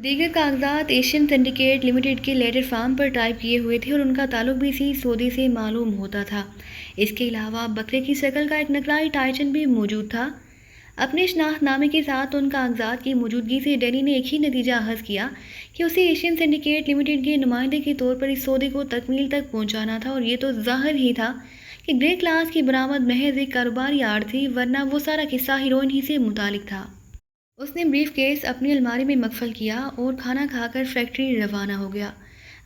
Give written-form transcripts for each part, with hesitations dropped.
دیگر کاغذات Asian syndicate limited کے لیٹر فارم پر ٹائپ کیے ہوئے تھے اور ان کا تعلق بھی اسی سودے سے معلوم ہوتا تھا۔ اس کے علاوہ بکرے کی شکل کا ایک نقلائی ٹائٹن بھی موجود تھا۔ اپنے شناخت نامے کے ساتھ ان کاغذات کی موجودگی سے ڈینی نے ایک ہی نتیجہ اخذ کیا کہ اسے ایشین سنڈیکیٹ لمیٹڈ کے نمائندے کے طور پر اس سودے کو تکمیل تک پہنچانا تھا، اور یہ تو ظاہر ہی تھا کہ گرے کلاس کی برآمد محض ایک کاروباری آڑ تھی، ورنہ وہ سارا قصہ ہیروئن ہی سے متعلق تھا۔ اس نے بریف کیس اپنی الماری میں مقفل کیا اور کھانا کھا کر فیکٹری روانہ ہو گیا۔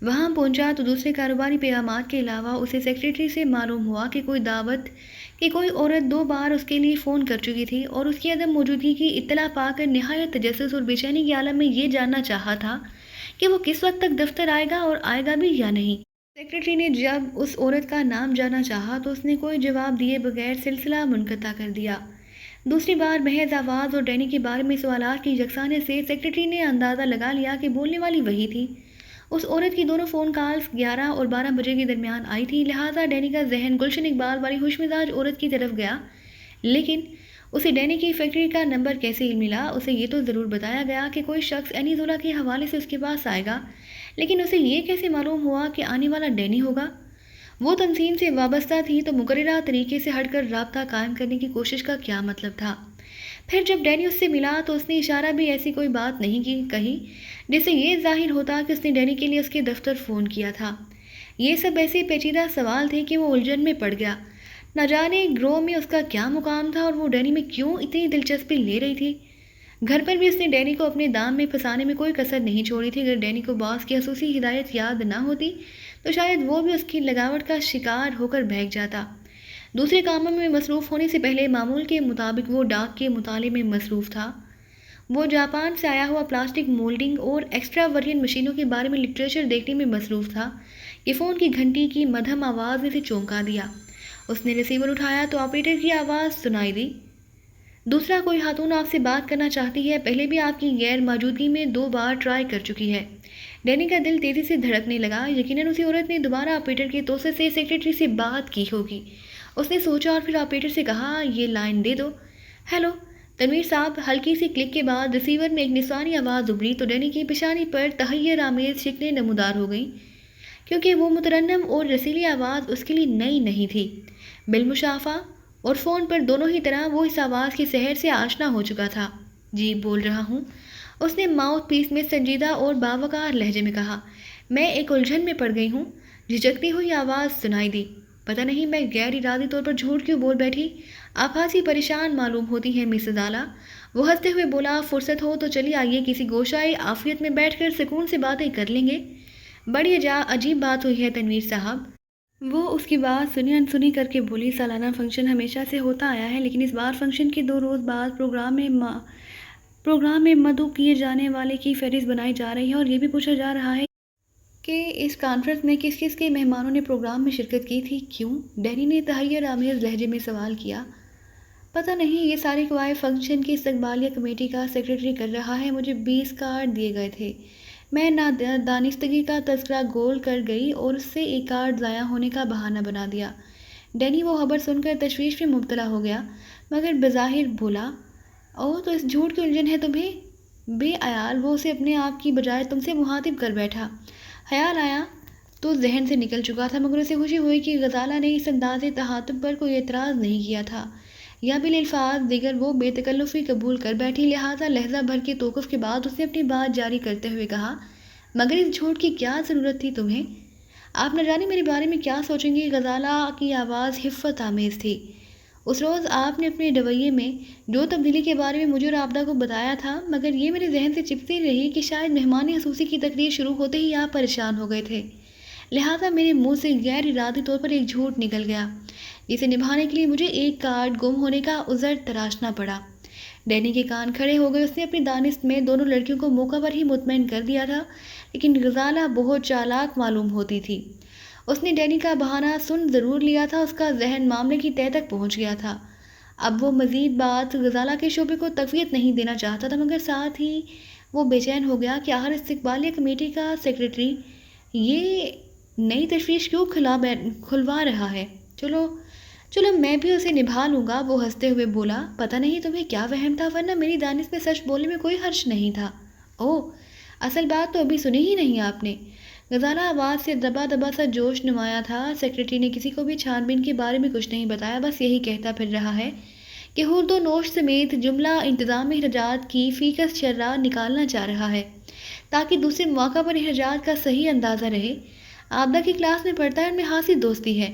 وہاں پہنچا تو دوسرے کاروباری پیغامات کے علاوہ اسے سیکریٹری سے معلوم ہوا کہ کوئی دعوت کہ کوئی عورت 2 بار اس کے لیے فون کر چکی تھی اور اس کی عدم موجودگی کی اطلاع پا کر نہایت تجسس اور بے چینی کے عالم میں یہ جاننا چاہا تھا کہ وہ کس وقت تک دفتر آئے گا اور آئے گا بھی یا نہیں۔ سیکریٹری نے جب اس عورت کا نام جاننا چاہا تو اس نے کوئی جواب دیے بغیر سلسلہ منقطع کر دیا۔ دوسری بار محض آواز اور ڈینی کے بارے میں سوالات کی یکسانیت سے سیکریٹری نے اندازہ لگا لیا کہ بولنے والی وہی تھی۔ اس عورت کی دونوں فون کالز 11 اور 12 بجے کے درمیان آئی تھی، لہٰذا ڈینی کا ذہن گلشن اقبال والی خوش مزاج عورت کی طرف گیا۔ لیکن اسے ڈینی کی فیکٹری کا نمبر کیسے علم ملا؟ اسے یہ تو ضرور بتایا گیا کہ کوئی شخص اینی زولا کے حوالے سے اس کے پاس آئے گا، لیکن اسے یہ کیسے معلوم ہوا کہ آنے والا ڈینی ہوگا؟ وہ تنظیم سے وابستہ تھی تو مقررہ طریقے سے ہٹ کر رابطہ قائم کرنے کی کوشش کا کیا مطلب تھا؟ پھر جب ڈینی اس سے ملا تو اس نے اشارہ بھی ایسی کوئی بات نہیں کہی جس سے یہ ظاہر ہوتا کہ اس نے ڈینی کے لیے اس کے دفتر فون کیا تھا۔ یہ سب ایسے پیچیدہ سوال تھے کہ وہ الجھن میں پڑ گیا۔ نہ جانے گروہ میں اس کا کیا مقام تھا اور وہ ڈینی میں کیوں اتنی دلچسپی لے رہی تھی۔ گھر پر بھی اس نے ڈینی کو اپنے دام میں پھنسانے میں کوئی کسر نہیں چھوڑی تھی۔ اگر ڈینی کو باس کی خصوصی ہدایت یاد نہ ہوتی تو شاید وہ بھی اس کی لگاوٹ کا شکار ہو کر بہک جاتا۔ دوسرے کاموں میں مصروف ہونے سے پہلے معمول کے مطابق وہ ڈاک کے مطالعے میں مصروف تھا۔ وہ جاپان سے آیا ہوا پلاسٹک مولڈنگ اور ایکسٹرا ورین مشینوں کے بارے میں لٹریچر دیکھنے میں مصروف تھا کہ فون کی گھنٹی کی مدھم آواز نے اسے چونکا دیا۔ اس نے ریسیور اٹھایا تو آپریٹر کی آواز سنائی دی۔ دوسرا کوئی خاتون آپ سے بات کرنا چاہتی ہے، پہلے بھی آپ کی غیر موجودگی میں 2 بار ٹرائی کر چکی ہے۔ ڈینی کا دل تیزی سے دھڑکنے لگا۔ یقیناً اسی عورت نے دوبارہ آپریٹر کے توسط سے سیکریٹری سے بات کی ہوگی۔ اس نے سوچا اور پھر آپریٹر سے کہا، یہ لائن دے دو۔ ہیلو تنویر صاحب۔ ہلکی سی کلک کے بعد ریسیور میں ایک نسوانی آواز ابھری تو ڈینی کی پیشانی پر تحیر آمیز شکلیں نمودار ہو گئیں، کیونکہ وہ مترنم اور رسیلی آواز اس کے لیے نئی نہیں تھی۔ بالمشافہ اور فون پر دونوں ہی طرح وہ اس آواز کی سحر سے آشنا ہو چکا تھا۔ جی بول رہا ہوں، اس نے ماؤتھ پیس میں سنجیدہ اور باوقار لہجے میں کہا۔ میں ایک الجھن میں پڑ گئی ہوں۔ جھجکتی ہوئی آواز سنائی دی۔ پتہ نہیں میں غیر ارادی طور پر جھوٹ کیوں بول بیٹھی۔ آپ خاصی پریشان معلوم ہوتی ہیں مسز آلا۔ وہ ہنستے ہوئے بولا، فرصت ہو تو چلی آئیے کسی گوشائے عافیت میں بیٹھ کر سکون سے باتیں کر لیں گے۔ بڑی عجیب بات ہوئی ہے تنویر صاحب۔ وہ اس کی بات سنی انسنی کر کے بولی، سالانہ فنکشن ہمیشہ سے ہوتا آیا ہے، لیکن اس بار فنکشن کے 2 روز بعد پروگرام میں مدعو کیے جانے والے کی فہرست بنائی جا رہی ہے، اور یہ بھی پوچھا جا رہا ہے کہ اس کانفرنس میں کس کس کے مہمانوں نے پروگرام میں شرکت کی تھی۔ کیوں؟ ڈینی نے تحیر آمیز لہجے میں سوال کیا۔ پتہ نہیں، یہ ساری قوائے فنکشن کی استقبالیہ کمیٹی کا سیکریٹری کر رہا ہے۔ مجھے 20 کارڈ دیے گئے تھے، میں نادانستگی کا تذکرہ گول کر گئی اور اس سے ایک کارڈ ضائع ہونے کا بہانہ بنا دیا۔ ڈینی وہ خبر سن کر تشویش میں مبتلا ہو گیا، مگر بظاہر بولا، اوہ تو اس جھوٹ کی الجھن ہے تمہیں؟ بے عیال وہ اسے اپنے آپ کی بجائے تم سے مخاطب کر بیٹھا۔ خیال آیا تو ذہن سے نکل چکا تھا، مگر اسے خوشی ہوئی کہ غزالہ نے اس انداز تخاطب پر کوئی اعتراض نہیں کیا تھا، یا بالالفاظ دیگر وہ بے تکلفی قبول کر بیٹھی۔ لہٰذا لحظہ بھر کے توقف کے بعد اس نے اپنی بات جاری کرتے ہوئے کہا، مگر اس جھوٹ کی کیا ضرورت تھی تمہیں؟ آپ نہ جانے میرے بارے میں کیا سوچیں گی؟ غزالہ کی آواز حفت آمیز تھی۔ اس روز آپ نے اپنے رویے میں جو تبدیلی کے بارے میں مجھے اور آبدہ کو بتایا تھا، مگر یہ میرے ذہن سے چپتی رہی کہ شاید مہمان خصوصی کی تقریر شروع ہوتے ہی آپ پریشان ہو گئے تھے، لہٰذا میرے منہ سے غیر ارادی طور پر ایک جھوٹ نکل گیا، جسے نبھانے کے لیے مجھے ایک کارڈ گم ہونے کا عذر تراشنا پڑا۔ ڈینی کے کان کھڑے ہو گئے۔ اس نے اپنی دانست میں دونوں لڑکیوں کو موقع پر ہی مطمئن کر دیا تھا، لیکن غزالہ بہت چالاک معلوم ہوتی تھی۔ اس نے ڈینی کا بہانہ سن ضرور لیا تھا، اس کا ذہن معاملے کی تہہ تک پہنچ گیا تھا۔ اب وہ مزید بات غزالہ کے شعبے کو تقویت نہیں دینا چاہتا تھا، مگر ساتھ ہی وہ بے چین ہو گیا کہ آخر استقبالیہ کمیٹی کا سیکریٹری یہ نئی تشویش کیوں کھلوا رہا ہے؟ چلو میں بھی اسے نبھا لوں گا، وہ ہنستے ہوئے بولا۔ پتہ نہیں تمہیں کیا وہم تھا، ورنہ میری دانست میں سچ بولنے میں کوئی حرج نہیں تھا۔ اوہ اصل بات تو ابھی سنی ہی نہیں آپ نے۔ غزالہ آواز سے دبا دبا سا جوش نمایاں تھا۔ سیکرٹری نے کسی کو بھی چھان بین کے بارے میں کچھ نہیں بتایا، بس یہی کہتا پھر رہا ہے کہ حرد و نوش سمیت جملہ انتظام اخراجات کی فیکس شرح نکالنا چاہ رہا ہے تاکہ دوسرے مواقع پر اخراجات کا صحیح اندازہ رہے۔ آبدہ کی کلاس میں پڑھتا ہے، ان میں خاصی دوستی ہے۔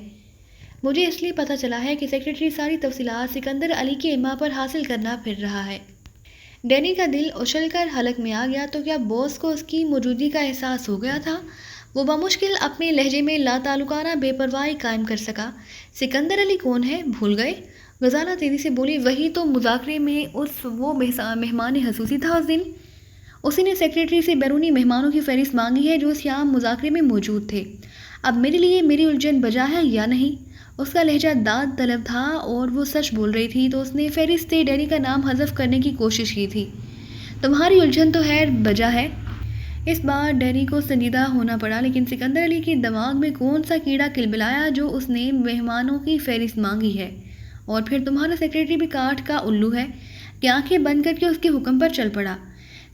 مجھے اس لیے پتہ چلا ہے کہ سیکرٹری ساری تفصیلات سکندر علی کے اما پر حاصل کرنا پھر رہا ہے۔ ڈینی کا دل اچھل کر حلق میں آ گیا۔ تو کیا باس کو اس کی موجودگی کا احساس ہو گیا تھا؟ وہ بمشکل اپنے لہجے میں لا تعلقانہ بے پرواہی قائم کر سکا۔ سکندر علی کون ہے؟ بھول گئے؟ غزالہ تیزی سے بولی، وہی تو مذاکرے میں وہ مہمان خصوصی تھا اس دن۔ اسی نے سیکرٹری سے بیرونی مہمانوں کی فہرست مانگی ہے جو اس شام مذاکرے میں موجود تھے۔ اب میرے لیے میری الجھن بجا ہے یا نہیں؟ اس کا لہجہ داد طلب تھا اور وہ سچ بول رہی تھی، تو اس نے فہرست سے ڈینی کا نام حذف کرنے کی کوشش کی تھی۔ تمہاری الجھن تو خیر بجا ہے۔ اس بار ڈینی کو سنجیدہ ہونا پڑا، لیکن سکندر علی کے دماغ میں کون سا کیڑا کلبلایا جو اس نے مہمانوں کی فہرست مانگی ہے؟ اور پھر تمہارا سیکرٹری بھی کاٹ کا الو ہے کہ آنکھیں بند کر کے اس کے حکم پر چل پڑا۔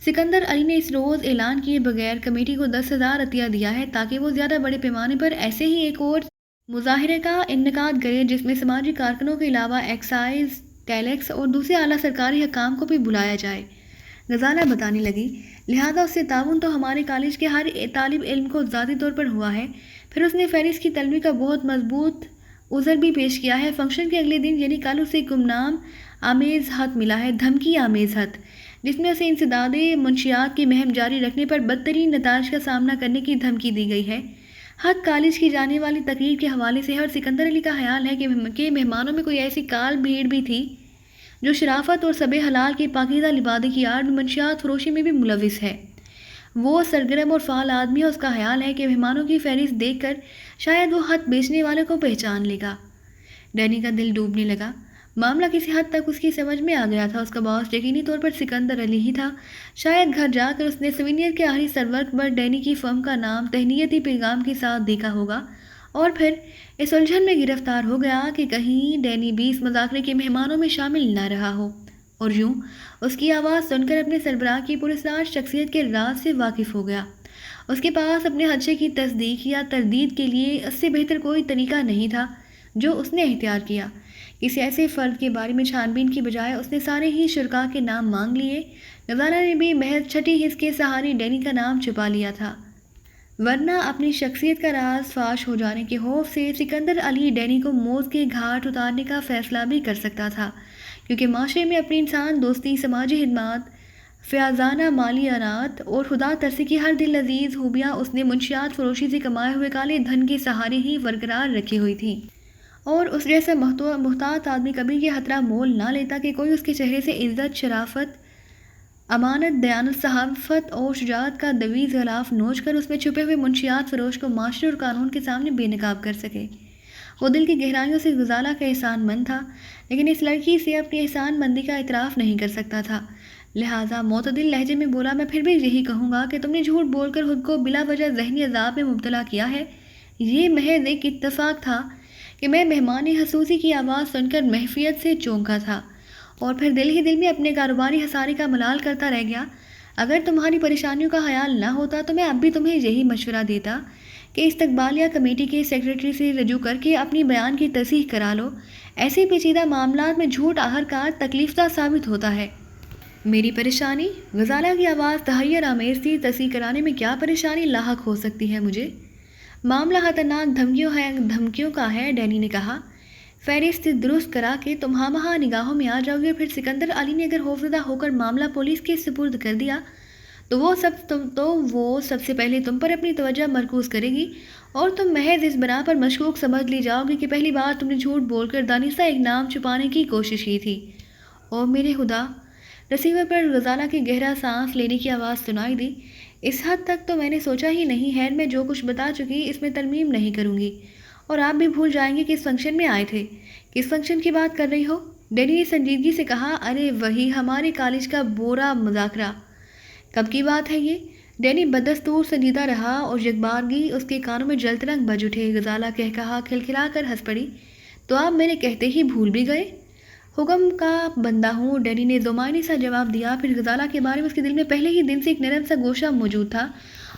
سکندر علی نے اس روز اعلان کیے بغیر کمیٹی کو 10,000 عطیہ دیا ہے تاکہ وہ زیادہ بڑے پیمانے پر ایسے ہی ایک اور مظاہرے کا انعقاد کرے جس میں سماجی کارکنوں کے علاوہ ایکسائز ٹیکس اور دوسرے اعلیٰ سرکاری حکام کو بھی بلایا جائے۔ غزالہ بتانے لگی، لہٰذا اس سے تعاون تو ہمارے کالج کے ہر طالب علم کو ذاتی طور پر ہوا ہے۔ پھر اس نے فہرست کی طلبی کا بہت مضبوط عذر بھی پیش کیا ہے۔ فنکشن کے اگلے دن یعنی کل اسے گمنام آمیز خط ملا ہے، دھمکی آمیز خط، جس میں اسے انسداد منشیات کی مہم جاری رکھنے پر بدترین نتائج کا سامنا کرنے کی دھمکی دی گئی ہے۔ خط کالج کی جانے والی تقریر کے حوالے سے ہے اور سکندر علی کا خیال ہے کہ مہمانوں میں کوئی ایسی کال بھیڑ بھی تھی جو شرافت اور سب حلال کے پاکیزہ لبادے کی آڑ منشیات فروشی میں بھی ملوث ہے۔ وہ سرگرم اور فعال آدمی ہے، اس کا خیال ہے کہ مہمانوں کی فہرست دیکھ کر شاید وہ خط بیچنے والے کو پہچان لے گا۔ ڈینی کا دل ڈوبنے لگا۔ معاملہ کسی حد تک اس کی سمجھ میں آ گیا تھا۔ اس کا باس یقینی طور پر سکندر علی ہی تھا۔ شاید گھر جا کر اس نے سوینئر کے آخری سرورق پر ڈینی کی فرم کا نام تہنیتی پیغام کے ساتھ دیکھا ہوگا اور پھر اس الجھن میں گرفتار ہو گیا کہ کہیں ڈینی بھی اس مذاکرے کے مہمانوں میں شامل نہ رہا ہو، اور یوں اس کی آواز سن کر اپنے سربراہ کی پراسرار شخصیت کے راز سے واقف ہو گیا۔ اس کے پاس اپنے خدشے کی تصدیق یا تردید کے لیے اس سے بہتر کوئی طریقہ نہیں تھا جو اس نے اختیار کیا۔ کسی ایسے فرد کے بارے میں چھان بین کی بجائے اس نے سارے ہی شرکاء کے نام مانگ لیے۔ غزالہ نے بھی محض چھٹی حس کے سہارے ڈینی کا نام چھپا لیا تھا، ورنہ اپنی شخصیت کا راز فاش ہو جانے کے خوف سے سکندر علی ڈینی کو موت کے گھاٹ اتارنے کا فیصلہ بھی کر سکتا تھا، کیونکہ معاشرے میں اپنی انسان دوستی، سماجی خدمات، فیاضانہ مالی اعانت اور خدا ترسی کی ہر دل عزیز خوبیاں اس نے منشیات فروشی سے کمائے ہوئے کالے دھن کے سہارے ہی برقرار رکھی ہوئی تھیں، اور اس جیسا محتاط آدمی کبھی یہ خطرہ مول نہ لیتا کہ کوئی اس کے چہرے سے عزت، شرافت، امانت، دیانت، صحافت اور شجاعت کا دویز غلاف نوچ کر اس میں چھپے ہوئے منشیات فروش کو معاشرے اور قانون کے سامنے بے نقاب کر سکے۔ وہ دل کی گہرائیوں سے غزالہ کا احسان مند تھا، لیکن اس لڑکی سے اپنی احسان مندی کا اعتراف نہیں کر سکتا تھا۔ لہٰذا معتدل لہجے میں بولا، میں پھر بھی یہی کہوں گا کہ تم نے جھوٹ بول کر خود کو بلا وجہ ذہنی عذاب میں مبتلا کیا ہے۔ یہ محض ایک اتفاق تھا کہ میں مہمان خصوصی کی آواز سن کر محفیت سے چونکا تھا اور پھر دل ہی دل میں اپنے کاروباری خسارے کا ملال کرتا رہ گیا۔ اگر تمہاری پریشانیوں کا خیال نہ ہوتا تو میں اب بھی تمہیں یہی مشورہ دیتا کہ استقبالیہ کمیٹی کے سیکرٹری سے رجوع کر کے اپنی بیان کی تصحیح کرا لو۔ ایسے پیچیدہ معاملات میں جھوٹ آخرکار تکلیف دہ ثابت ہوتا ہے۔ میری پریشانی؟ غزالہ کی آواز تحیر آمیز تھی۔ تصحیح کرانے میں کیا پریشانی لاحق ہو سکتی ہے مجھے؟ معاملہ خطرناک دھمکیوں کا ہے، ڈینی نے کہا۔ فہرست درست کرا کے تم ہاں نگاہوں میں آ جاؤ گے۔ پھر سکندر علی نے اگر خوفزدہ ہو کر معاملہ پولیس کے سپرد کر دیا تو وہ سب سے پہلے تم پر اپنی توجہ مرکوز کرے گی اور تم محض اس بنا پر مشکوک سمجھ لی جاؤ گی کہ پہلی بار تم نے جھوٹ بول کر دانستہ ایک نام چھپانے کی کوشش کی تھی۔ اور میرے خدا! رسیور پر غزالہ کی گہرا سانس لینے کی آواز سنائی دی۔ اس حد تک تو میں نے سوچا ہی نہیں، خیر میں جو کچھ بتا چکی اس میں ترمیم نہیں کروں گی، اور آپ بھی بھول جائیں گے کہ اس فنکشن میں آئے تھے۔ کس فنکشن کی بات کر رہی ہو؟ ڈینی نے سنجیدگی سے کہا۔ ارے وہی ہمارے کالج کا بورا مذاکرہ۔ کب کی بات ہے یہ؟ ڈینی بدستور سنجیدہ رہا اور یکبارگی اس کے کانوں میں جلترنگ بج اٹھے۔ غزالہ کہا کھلکھلا کر ہنس پڑی۔ تو آپ میرے کہتے ہی بھول بھی گئے؟ حکم کا بندہ ہوں، ڈینی نے زمانے سا جواب دیا۔ پھر غزالہ کے بارے میں اس کے دل میں پہلے ہی دن سے ایک نرم سا گوشہ موجود تھا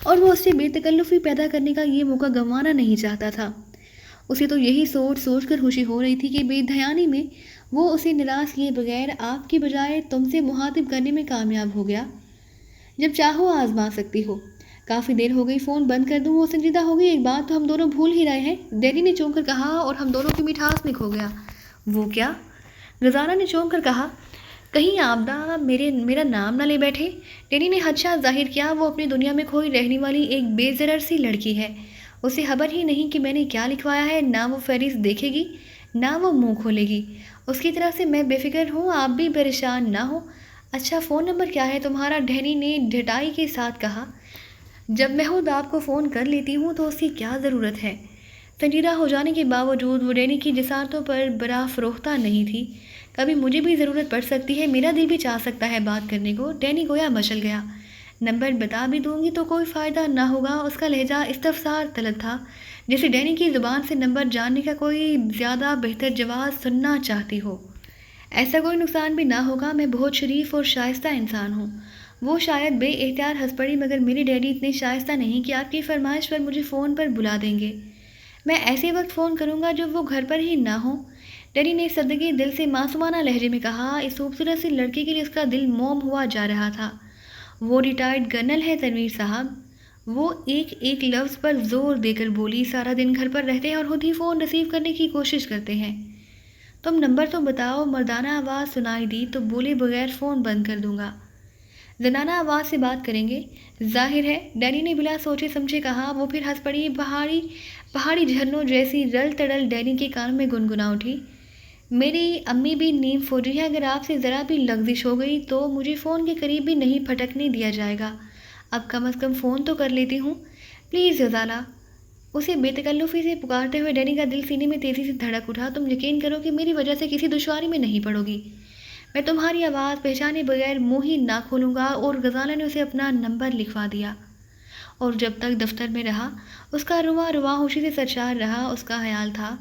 اور وہ اس سے بے تکلفی پیدا کرنے کا یہ موقع گنوانا نہیں چاہتا تھا۔ اسے تو یہی سوچ سوچ کر خوشی ہو رہی تھی کہ بے دھیانی میں وہ اسے نراش کیے بغیر آپ کی بجائے تم سے مخاطب کرنے میں کامیاب ہو گیا۔ جب چاہو آزما سکتی ہو۔ کافی دیر ہو گئی، فون بند کر دوں؟ وہ سنجیدہ ہو گئی۔ ایک بات تو ہم دونوں بھول ہی رہے ہیں، ڈینی نے چونک کر کہا، اور ہم دونوں کی مٹھاس میں کھو گیا۔ وہ کیا؟ غزالہ نے چونک کر کہا۔ کہیں آبدہ میرا نام نہ لے بیٹھے؟ ڈینی نے خدشہ ظاہر کیا۔ وہ اپنی دنیا میں کھوئی رہنے والی ایک بے ضرر سی لڑکی ہے، اسے خبر ہی نہیں کہ میں نے کیا لکھوایا ہے۔ نہ وہ فہرست دیکھے گی، نہ وہ منہ کھولے گی۔ اس کی طرف سے میں بے فکر ہوں، آپ بھی پریشان نہ ہو۔ اچھا، فون نمبر کیا ہے تمہارا؟ ڈینی نے ڈھٹائی کے ساتھ کہا۔ جب میں خود آپ کو فون کر لیتی ہوں تو اس کی کیا ضرورت ہے؟ سنجیدہ ہو جانے کے باوجود وہ ڈینی کی جسارتوں پر برا فروختہ نہیں تھی۔ کبھی مجھے بھی ضرورت پڑ سکتی ہے، میرا دل بھی چاہ سکتا ہے بات کرنے کو۔ ڈینی گویا مچل گیا۔ نمبر بتا بھی دوں گی تو کوئی فائدہ نہ ہوگا۔ اس کا لہجہ استفسار طلب تھا، جیسے ڈینی کی زبان سے نمبر جاننے کا کوئی زیادہ بہتر جواز سننا چاہتی ہو۔ ایسا کوئی نقصان بھی نہ ہوگا، میں بہت شریف اور شائستہ انسان ہوں۔ وہ شاید بے اختیار ہنس پڑی، مگر میرے ڈیڈی اتنے شائستہ نہیں کہ آپ کی فرمائش پر مجھے فون پر بلا دیں گے۔ میں ایسے وقت فون کروں گا جب وہ گھر پر ہی نہ ہوں، ڈیڈی نے صدقے دل سے معصومانہ لہجے میں کہا۔ اس خوبصورت سی لڑکی کے لیے اس کا دل موم ہوا جا رہا تھا۔ وہ ریٹائرڈ کرنل ہے تنویر صاحب، وہ ایک ایک لفظ پر زور دے کر بولی۔ سارا دن گھر پر رہتے ہیں اور خود ہی فون ریسیو کرنے کی کوشش کرتے ہیں۔ تم نمبر تو بتاؤ۔ مردانہ آواز سنائی دی تو بولے بغیر فون بند کر دوں گا۔ زنانہ آواز سے بات کریں گے؟ ظاہر ہے، ڈینی نے بلا سوچے سمجھے کہا۔ وہ پھر ہنس پڑی، پہاڑی جھرنوں جیسی رل تڑل ڈینی کے کان میں گنگنا اٹھی۔ میری امی بھی نیم فوجی ہے، اگر آپ سے ذرا بھی لغزش ہو گئی تو مجھے فون کے قریب بھی نہیں پھٹکنے دیا جائے گا۔ اب کم از کم فون تو کر لیتی ہوں، پلیز غزالہ۔ اسے بے تکلفی سے پکارتے ہوئے ڈینی کا دل سینے میں تیزی سے دھڑک اٹھا۔ تم یقین کرو کہ میری وجہ سے کسی دشواری میں نہیں پڑو گی، میں تمہاری آواز پہچانے بغیر منہ ہی نہ کھولوں گا۔ اور غزالہ نے اسے اپنا نمبر لکھوا دیا، اور جب تک دفتر میں رہا اس کا رواں ہوشی سے سرشار رہا۔ اس کا خیال تھا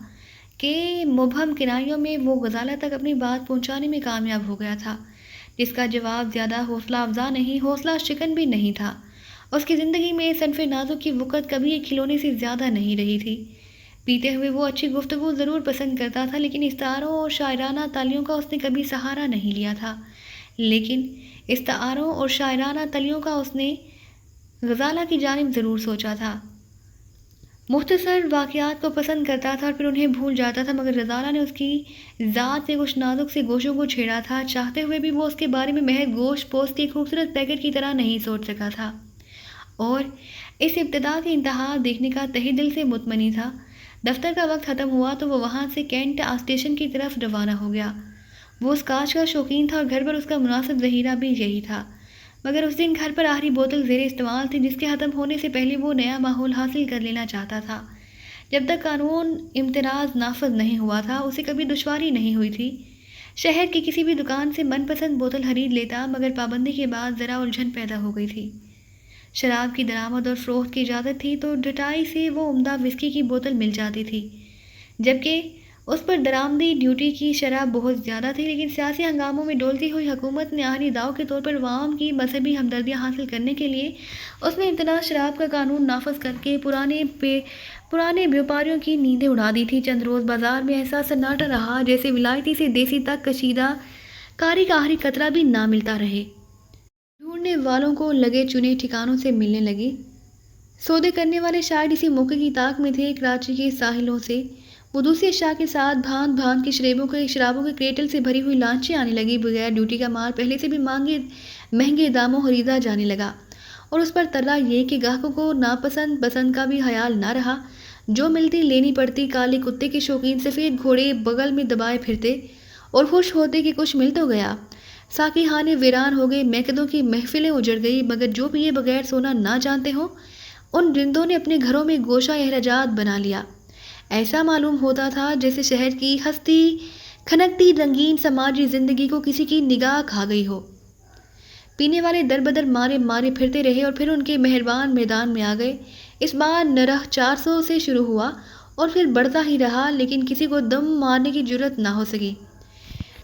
کہ مبہم کنایوں میں وہ غزالہ تک اپنی بات پہنچانے میں کامیاب ہو گیا تھا، جس کا جواب زیادہ حوصلہ افزا نہیں، حوصلہ شکن بھی نہیں تھا۔ اس کی زندگی میں صنف نازک کی وقت کبھی ایک کھلونے سے زیادہ نہیں رہی تھی۔ پیتے ہوئے وہ اچھی گفتگو ضرور پسند کرتا تھا، لیکن استعاروں اور شاعرانہ تالیوں کا اس نے کبھی سہارا نہیں لیا تھا۔ لیکن استعاروں اور شاعرانہ تالیوں کا اس نے غزالہ کی جانب ضرور سوچا تھا۔ مختصر واقعات کو پسند کرتا تھا اور پھر انہیں بھول جاتا تھا، مگر غزالہ نے اس کی ذات سے کچھ نازک سے گوشوں کو چھیڑا تھا۔ چاہتے ہوئے بھی وہ اس کے بارے میں محض گوشت پوست کے خوبصورت پیکٹ کی طرح نہیں سوچ سکا تھا، اور اس ابتدا کی انتہا دیکھنے کا تہہ دل سے مطمئن تھا۔ دفتر کا وقت ختم ہوا تو وہ وہاں سے کینٹ اسٹیشن کی طرف روانہ ہو گیا۔ وہ اس کاج کا شوقین تھا اور گھر پر اس کا مناسب ذخیرہ بھی یہی تھا، مگر اس دن گھر پر آخری بوتل زیر استعمال تھی، جس کے ختم ہونے سے پہلے وہ نیا ماحول حاصل کر لینا چاہتا تھا۔ جب تک قانون امتراض نافذ نہیں ہوا تھا اسے کبھی دشواری نہیں ہوئی تھی۔ شہر کی کسی بھی دکان سے من پسند بوتل خرید لیتا، مگر پابندی کے بعد ذرا الجھن پیدا ہو گئی تھی۔ شراب کی درآمد اور فروخت کی اجازت تھی تو ڈٹائی سے وہ عمدہ وسکی کی بوتل مل جاتی تھی، جبکہ اس پر درآمدی ڈیوٹی کی شرح بہت زیادہ تھی۔ لیکن سیاسی ہنگاموں میں ڈولتی ہوئی حکومت نے آخری داؤ کے طور پر عوام کی مذہبی ہمدردیاں حاصل کرنے کے لیے اس نے امتناع شراب کا قانون نافذ کر کے پرانے بیوپاریوں کی نیندیں اڑا دی تھی۔ چند روز بازار میں ایسا سناٹا رہا جیسے ولایتی سے دیسی تک کشیدہ کاری کا آخری قطرہ بھی نہ ملتا رہے۔ ڈھونڈنے والوں کو لگے چنے ٹھکانوں سے ملنے لگے۔ سودے کرنے والے شاید اسی موقع کی طاق میں تھے۔ کراچی کے ساحلوں سے وہ دوسری اشیاء کے ساتھ بھانت بھانت کی شرابوں کے کریٹل سے بھری ہوئی لانچیں آنے لگی۔ بغیر ڈیوٹی کا مال پہلے سے بھی مہنگے داموں خریدا جانے لگا، اور اس پر ترلا یہ کہ گاہکوں کو ناپسند پسند کا بھی خیال نہ رہا۔ جو ملتی لینی پڑتی۔ کالے کتے کے شوقین سفید گھوڑے بغل میں دبائے پھرتے اور خوش ہوتے کہ کچھ مل تو گیا۔ ساقی خانے ویران ہو گئے، میکدوں کی محفلیں اجڑ گئی، مگر جو پیے بغیر سونا نہ جانتے ہوں ان رندوں نے اپنے گھروں میں گوشہ اخراجات بنا لیا۔ ایسا معلوم ہوتا تھا جیسے شہر کی ہستی کھنکتی رنگین سماجی زندگی کو کسی کی نگاہ کھا گئی ہو۔ پینے والے در بدر مارے پھرتے رہے اور پھر ان کے مہربان میدان میں آ گئے۔ اس بار نرخ 400 سے شروع ہوا اور پھر بڑھتا ہی رہا، لیکن کسی کو دم مارنے کی جرت نہ ہو سکی۔